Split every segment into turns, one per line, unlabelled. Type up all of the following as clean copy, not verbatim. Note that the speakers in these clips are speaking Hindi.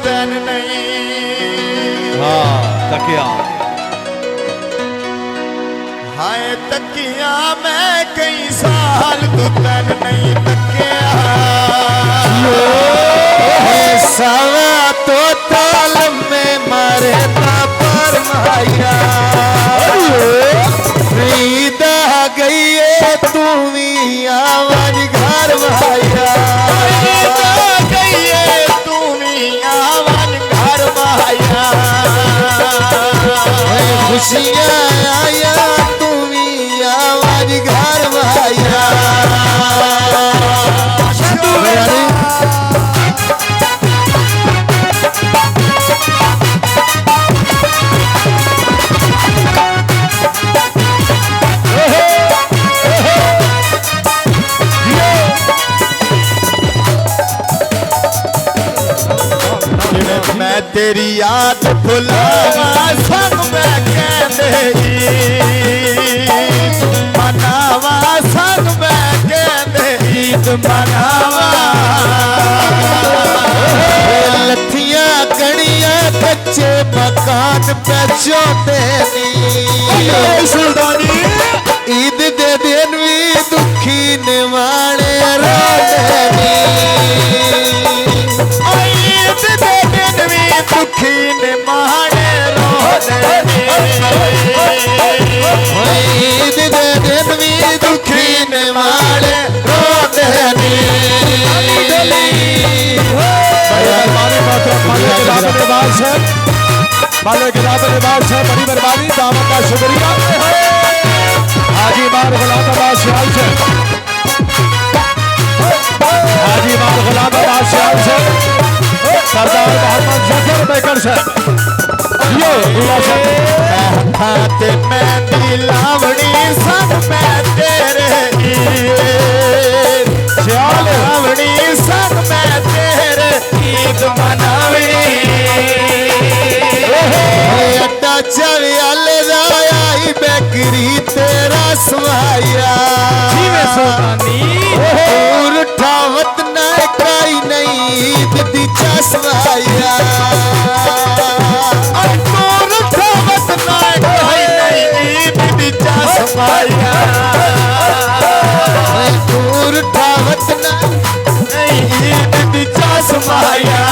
तैन नहीं।
हाँ तकिया
हाय तकिया मैं कई साल तू तैन नहीं तकिया।
सवा तो तालम में मारे पर माया ईद आ गई है तू भी आवाज घर भाया
ईद आ गई है तू भी आवाज घर भाया।
खुशियाँ आया तू भी आवाज घर भाया।
मैं तेरी याद भुलावा संग मैं कहते ईद मनावा संग मैं कहते ईद मनावा।
लथियां कड़ियां कच्चे मकान पे चौथे
सुल्तानी
ईद दे दिन भी दुखी निवाणे रोने
दुखी ने माने रोने
ईद दे दिन भी दुखी ने माने रोने
बाले के लिबास है बड़ी मेहरबानी दामन का शुक्रिया। हाजी मार गुलाम अब्बास सियाल से हाजी मार गुलाम अब्बास सियाल से सरदार मोहम्मद जफर बेकर से ये
हाथ में दिलावड़ी सब मैं तेरे
सियाल
लावड़ी सब मैं तेरे ईद मनावी।
अड्डा चवियाल आई बेकरी तेरा समाया उठावत न काई नहीं ईद दी चसमाया
उठावत न काई नहीं ईद दी चसमाया
उठावत न
ईद दी चसमाया।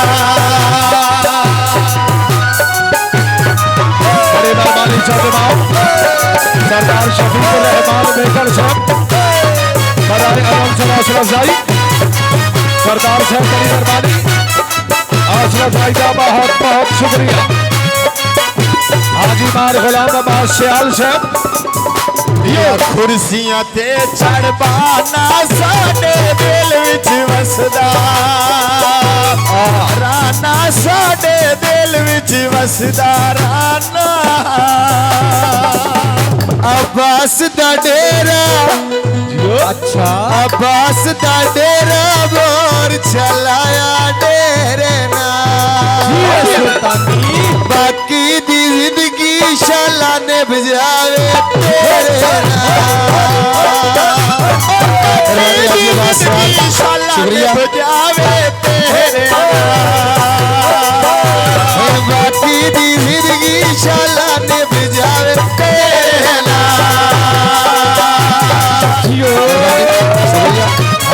सरदार शफीक रहमान बेकर साहब बराए आलम से हौसला अफजाई सरदार साहब बड़ी मेहरबानी हौसला अफजाई का बहुत बहुत शुक्रिया। हाजी मार गुलाम अब्बास सियाल साहब
ये कुर्सियां ते चढ़ पाना साडे दिल विच वसदा राना साडे दिल विच वसदा राना।
अब्बास दा डेरा
अच्छा
अब्बास दा डेरा बोर चलाया डेरे ना बाकी दी जिंदगी शाला ने बजावे तेरे
शुक्रिया बजावे तेरे
बाकी दी जिंदगी शाला ने बजावे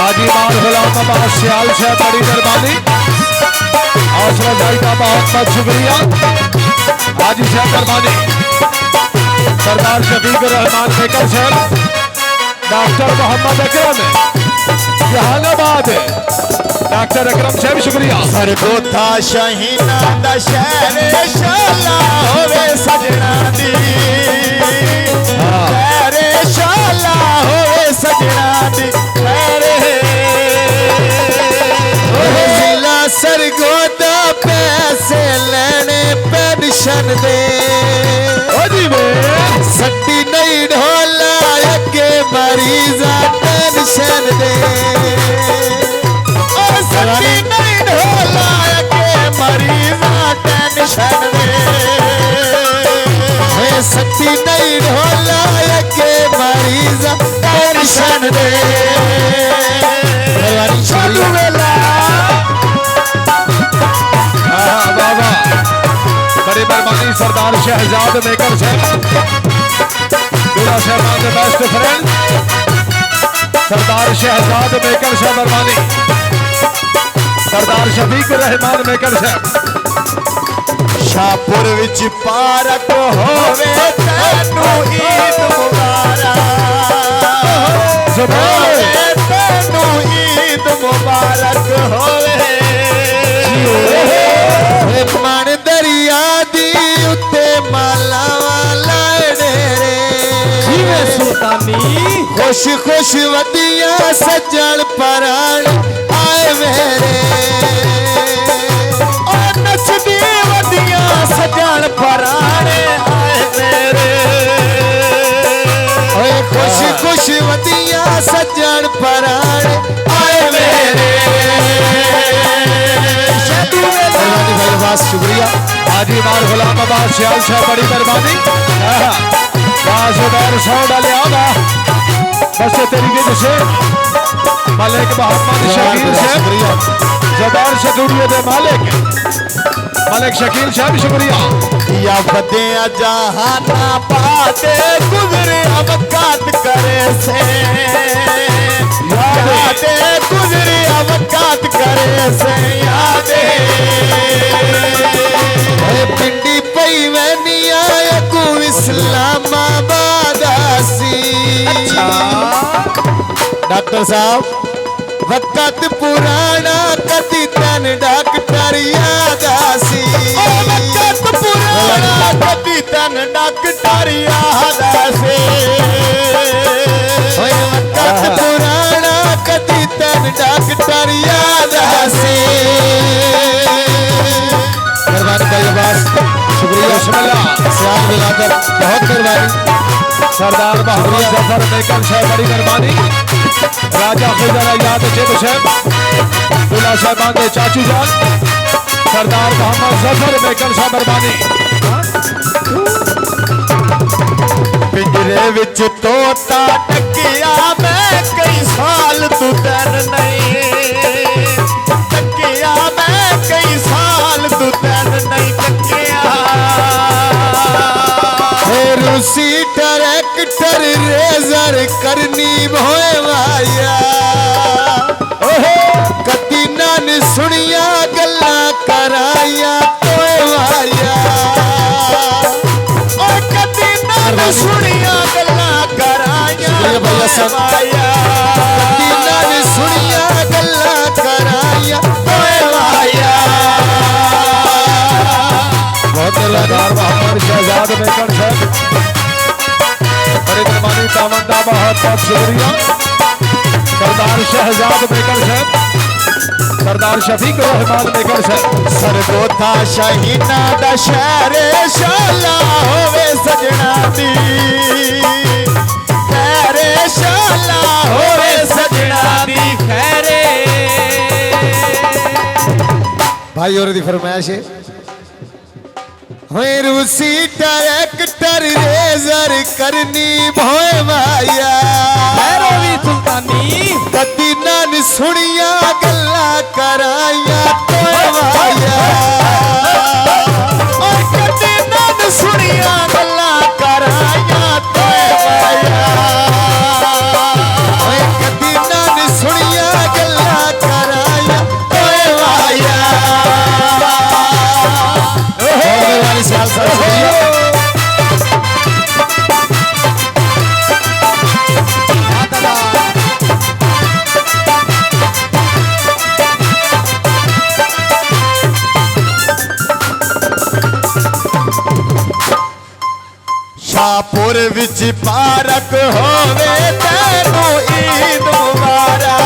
हाजी मार गुलाम अब्बास सियाल से बड़ी मेहरबानी हौसला अफजाई का बहुत बहुत शुक्रिया। हाजी साहब मेहरबानी सरदार शफीक रहमान बेकर साहब डॉक्टर मोहम्मद अकरम जहानाबाद डॉक्टर अकरम साहब शुक्रिया।
सरगोधा शहीना दा शहर शाला होवे सजना दी तेरे शाला होवे सजना दी
जिला सरगोदा पैसे लेने पेंशन दे सट्टी नहीं ढोला के मरीजा पेंशन दे
सट्टी नहीं ढोला के मरीजा टेंशन दे
सट्टी नहीं ढोला के मरीजा पेंशन दे।
शहजाद मेकर साहब दूल्हा साहबान के बेस्ट फ्रेंड सरदार शहजाद मेकर साहब अरमानी, सरदार शफीक रहमान मेकर साहब।
शाहपुर विच पारक होवे तैनू ईद मुबारक, होवे तैनू ईद मुबारक होवे।
मन दरिया दी उत्ते माला वाला डेरे, खुश खुश वदिया सज्जन पराण आए मेरे,
नचदी वदिया सजन पराणे आए मेरे।
खुश खुश वदिया सज्जन पराण आए मेरे। शुक्रिया
हाजी मार गुलाम अब्बास सियाल साहब बड़ी मेहरबानी। बाजुबैर सौ डाले आवा बस तरीके से मालिक मोहम्मद शकील साहब जुबैर स्टूडियो दे मालिक शकील साहब शुक्रिया।
या बदिया जहाना पाते गुजरे अवकात करे से, यादे गुजरे अवकात करे से यादे।
पिंडी पई वैनिया को इस्लामाबाद आसी। डॉक्टर साहब वक़्त पुराना कदी तन डॉक्टर याद आसी।
वक़्त पुराना कदी तन डॉक्टर याद आसी।
वक़्त पुराना कदी तन डॉक्टर याद आसी। शुक्रिया सियाल बिलादर बहुत मेहरबानी।
सरदार मोहम्मद जफर मेकर साहब बड़ी मेहरबानी। राजा खुजर याद जेब साहब दूल्हा साहबान के चाचू जान सरदार मोहम्मद जफर मेकर साहब मेहरबानी।
पिंजरे विच तोता टकिया मैं कई साल तू तन नहीं टकिया, मैं कई साल तू तन नहीं टकिया।
रूसी ट्रैक्टर रेजर करनी भोए माया, कदी नान सुनिया गल्ला कराया तोए माया।
कदी नान सुनिया गल्ला कराया माया,
कदी नान सुनिया गल्ला कराया तोए माया।
सरदार मोहम्मद शहजाद मेकर साहब बड़ी मेहरबानी। तामंदा बहुत बहुत शुक्रिया। सरदार शहजाद मेकर साहब सरदार शफीक रहमान मेकर साहब।
सरगोथा शहीना दा शहरे शाला होवे सजना दी, खैरे शाला होवे सजना दी खैरे।
भाई और दी फरमाइश है रूसी ट्रैक्टर रेजर करनी भोए माया, कदी नान सुनिया गल्ला कराया तोए माया।
कदी नान सुनिया गल्ला कराया तोए माया,
कदी नान सुनिया गल्ला कराया तोए माया। सियाल साहब
शाहपुर विच पारक होवे तैनू ईद मुबारक,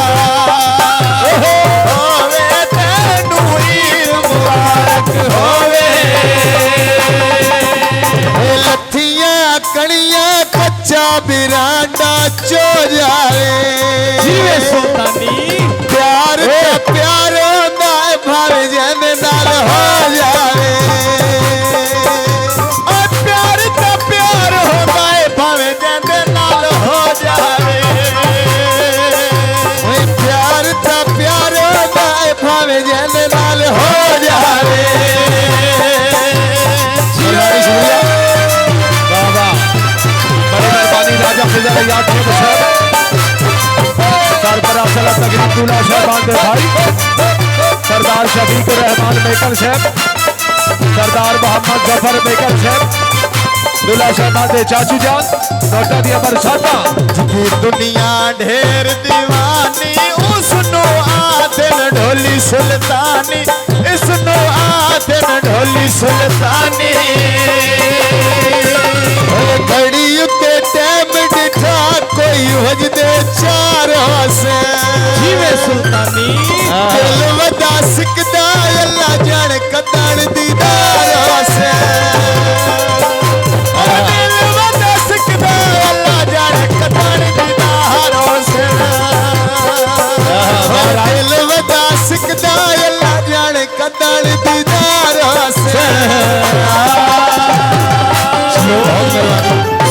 होवे तैनू ईद मुबारक होवे।
लथियां कणियां कच्चा बिरांडा चो जावे, प्यार ते प्यार होंदा है भावे जंद नाल हो जावे।
प्यार ते प्यार होंदा है भावे जंद नाल हो जावे।
प्यार ते प्यार होंदा है भावे जंद नाल हो जावे।
तैयार थे सरबराह सलाह तकरीब दूल्हा साहबान दे भाई सरदार शफीक रहमान मेकर साहब सरदार मोहम्मद जफर मेकर साहब दूल्हा साहबान दे चाचू जान नोटा दिया बरसाता
की दुनिया ढेर दीवानी उसनो आदन ढोली सुल्तानी इसनो आदन ढोली सुल्तानी
घड़ी उत्ते टाइम डिठा कोई वजदे चारों से
जीवे सुल्तानी
दिल वदा सिकदा अल्लाह जाने कदर दीदारों से
दिल वदा सिकदा अल्लाह जाने कदर दीदारों से
दिल वदा सिकदा अल्लाह जाने कदर दीदारों से